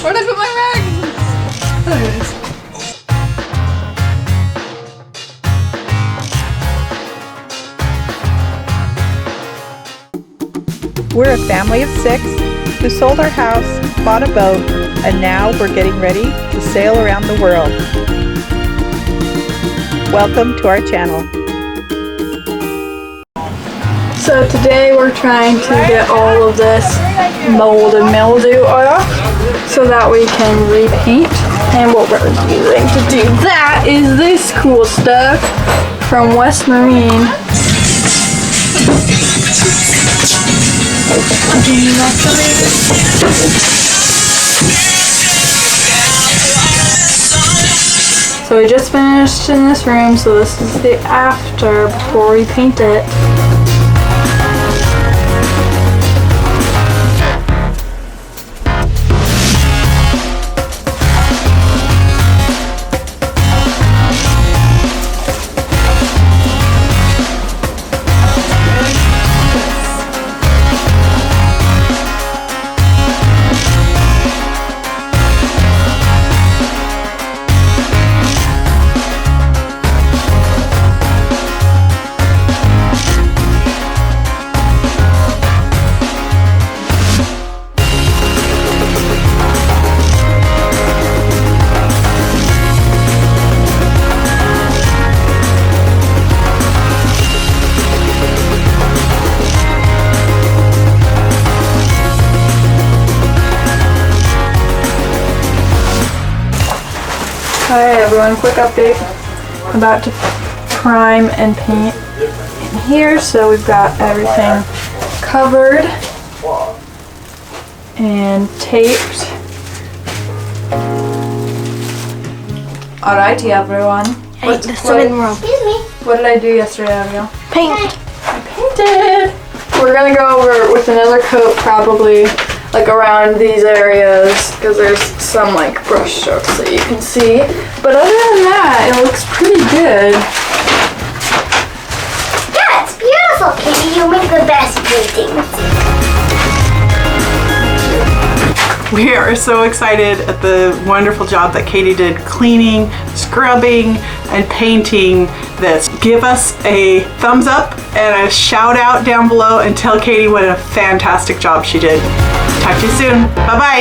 Where'd I put my rag? There it is. We're a family of 6 who sold our house, bought a boat, and now we're getting ready to sail around the world. Welcome to our channel. So today we're trying to get all of this mold and mildew off so that we can repaint. And what we're using to do that is this cool stuff from West Marine. So we just finished in this room, so this is the after before we paint it. Hi everyone, quick update. I'm about to prime and paint in here, so we've got everything covered and taped. Alrighty everyone. What did I do yesterday, Abigail? Paint. I painted! We're gonna go over with another coat probably like around these areas because there's some like brush strokes that you can see, but other than that it looks pretty good. Yeah, it's beautiful, Katie. You make the best paintings. We are so excited at the wonderful job that Katie did cleaning, scrubbing, and painting this. Give us a thumbs up and a shout out down below and tell Katie what a fantastic job she did. Talk to you soon. Bye-bye.